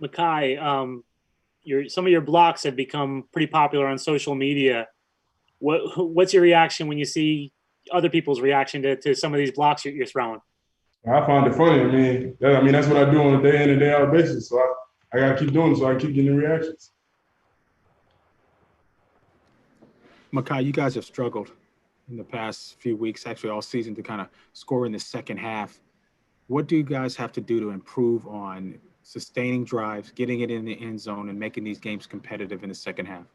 Mekhi, some of your blocks have become pretty popular on social media. What's your reaction when you see other people's reaction to some of these blocks you're throwing? I find it funny. I mean that's what I do on a day in and day out basis. So I got to keep doing it so I can keep getting reactions. Mekhi, you guys have struggled in the past few weeks, actually all season, to kind of score in the second half. What do you guys have to do to improve on sustaining drives, getting it in the end zone, and making these games competitive in the second half?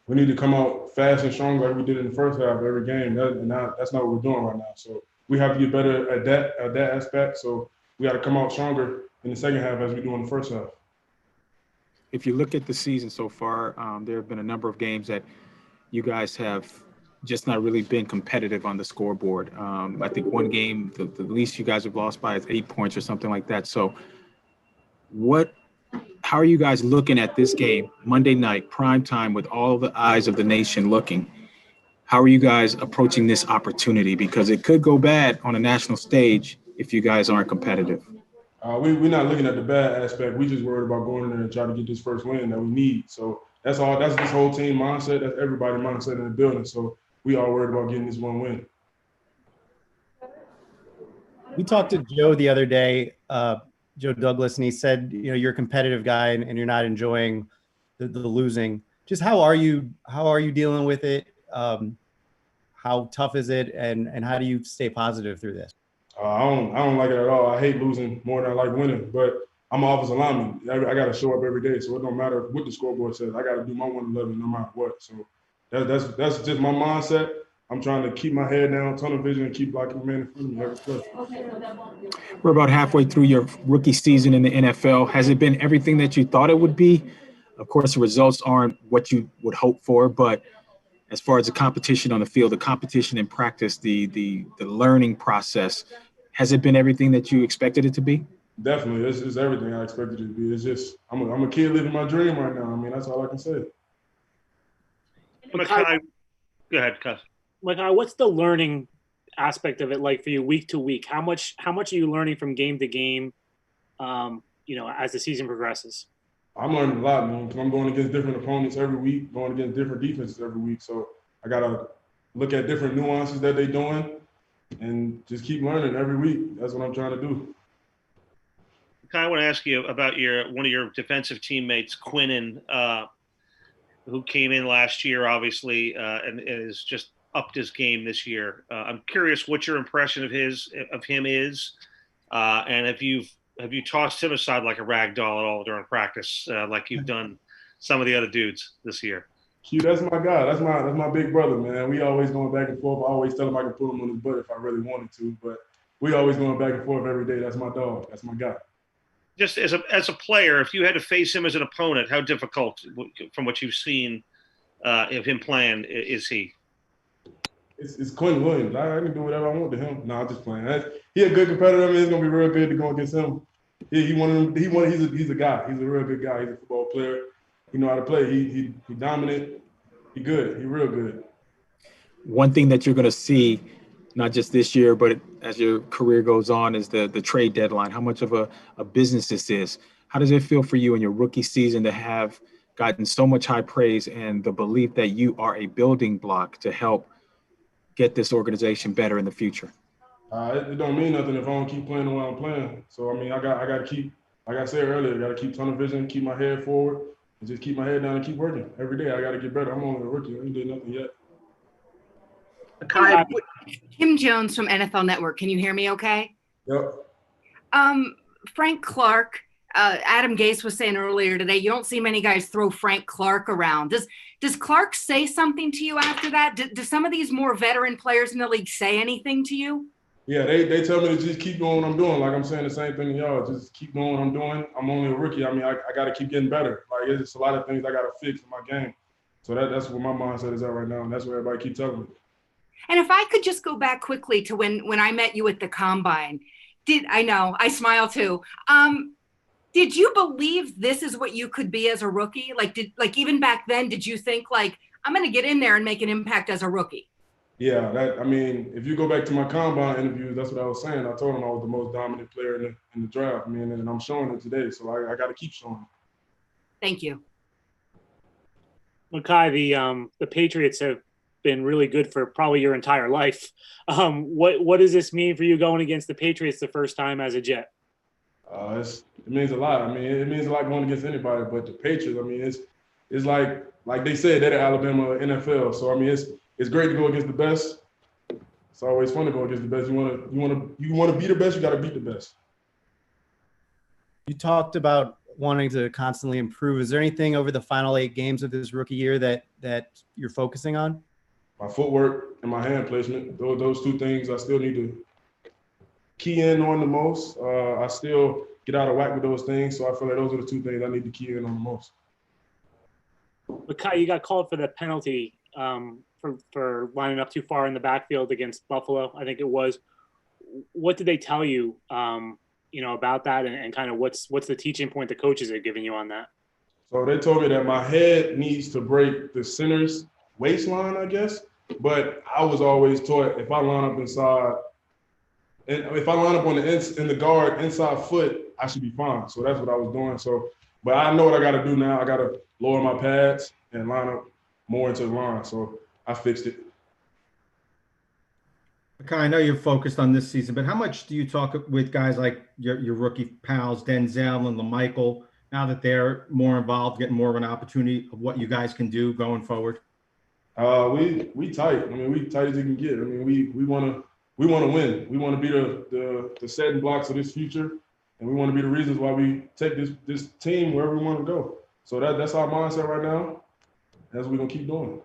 We need to come out fast and strong like we did in the first half of every game. That's not what we're doing right now. So we have to get better at that aspect. So we got to come out stronger in the second half as we do in the first half. If you look at the season so far, there have been a number of games that you guys have just not really been competitive on the scoreboard. I think one game, the least you guys have lost by is 8 points or something like that. So how are you guys looking at this game, Monday night, prime time, with all the eyes of the nation looking? How are you guys approaching this opportunity? Because it could go bad on a national stage if you guys aren't competitive. We're not looking at the bad aspect. We just worried about going in there and trying to get this first win that we need. So that's all. That's this whole team mindset. That's everybody's mindset in the building. So we all worried about getting this one win. We talked to Joe the other day, Joe Douglas, and he said, you're a competitive guy and you're not enjoying the losing. Just how are you dealing with it? How tough is it? And how do you stay positive through this? I don't like it at all. I hate losing more than I like winning, but I'm an offensive lineman. I got to show up every day, so it don't matter what the scoreboard says. I got to do my 111 no matter what. So that's just my mindset. I'm trying to keep my head down, tunnel vision, and keep blocking the man in front of me every play. We're about halfway through your rookie season in the NFL. Has it been everything that you thought it would be? Of course, the results aren't what you would hope for, but as far as the competition on the field, the competition in practice, the learning process, has it been everything that you expected it to be? Definitely. It's everything I expected it to be. It's just I'm a kid living my dream right now. I mean, that's all I can say. Mekhi, Go ahead, Cuz. Mekhi, what's the learning aspect of it like for you week to week? How much are you learning from game to game, as the season progresses? I'm learning a lot, man, because I'm going against different opponents every week, going against different defenses every week. So I got to look at different nuances that they're doing and just keep learning every week. That's what I'm trying to do. I want to ask you about one of your defensive teammates, Quinnen, who came in last year, obviously, and has just upped his game this year. I'm curious what your impression of him is, and have you tossed him aside like a rag doll at all during practice, like you've done some of the other dudes this year? Q, that's my guy. That's my big brother, man. We always going back and forth. I always tell him I can put him on his butt if I really wanted to, but we always going back and forth every day. That's my dog. That's my guy. Just as a player, if you had to face him as an opponent, how difficult, from what you've seen of him playing, is he? It's Quentin Williams. I can do whatever I want to him. No, I'm just playing. He a good competitor. I mean, it's gonna be real good to go against him. He's a guy. He's a real good guy. He's a football player. He know how to play. He dominant. He good. He real good. One thing that you're going to see, not just this year, but as your career goes on, is the trade deadline. How much of a business this is. How does it feel for you in your rookie season to have gotten so much high praise and the belief that you are a building block to help get this organization better in the future? It don't mean nothing if I don't keep playing the way I'm playing. So, I mean, I got to keep, like I said earlier, I got to keep tunnel vision, keep my head forward, and just keep my head down and keep working. Every day I got to get better. I'm only a rookie. I ain't did nothing yet. Kim Jones from NFL Network. Can you hear me okay? Yep. Frank Clark, Adam Gase was saying earlier today, you don't see many guys throw Frank Clark around. Does Clark say something to you after that? Do some of these more veteran players in the league say anything to you? Yeah, they tell me to just keep doing what I'm doing. Like I'm saying the same thing to y'all. Just keep doing what I'm doing. I'm only a rookie. I mean, I got to keep getting better. Like, it's just a lot of things I got to fix in my game. So that's where my mindset is at right now, and that's what everybody keep telling me. And if I could just go back quickly to when I met you at the Combine, I know, I smile too. Did you believe this is what you could be as a rookie? Like even back then, did you think like, I'm going to get in there and make an impact as a rookie? Yeah, if you go back to my Combine interviews, that's what I was saying. I told him I was the most dominant player in the draft, and I'm showing it today. So I got to keep showing it. Thank you. Mekhi, the Patriots have been really good for probably your entire life. What does this mean for you going against the Patriots the first time as a Jet? It means a lot. I mean, it means a lot going against anybody, but the Patriots. I mean, it's like they said, they're the Alabama NFL. So I mean, it's great to go against the best. It's always fun to go against the best. You want to be the best. You got to beat the best. You talked about wanting to constantly improve. Is there anything over the final 8 games of this rookie year that you're focusing on? My footwork and my hand placement. Those 2 things I still need to key in on the most. I still get out of whack with those things, so I feel like those are the 2 things I need to key in on the most. Mekhi, you got called for the penalty for lining up too far in the backfield against Buffalo, I think it was. What did they tell you, about that, and kind of what's the teaching point the coaches are giving you on that? So they told me that my head needs to break the center's waistline, I guess. But I was always taught if I line up inside, and if I line up on in the guard inside foot, I should be fine. So that's what I was doing. So, but I know what I got to do now. I got to lower my pads and line up more into the line. So I fixed it. Mekhi, I know you're focused on this season, but how much do you talk with guys like your rookie pals, Denzel and LaMichael, now that they're more involved, getting more of an opportunity of what you guys can do going forward? We tight. I mean, we tight as you can get. I mean, we want to win. We want to be the setting blocks of this future, and we want to be the reasons why we take this team wherever we want to go. So that's our mindset right now. That's what we're gonna keep doing.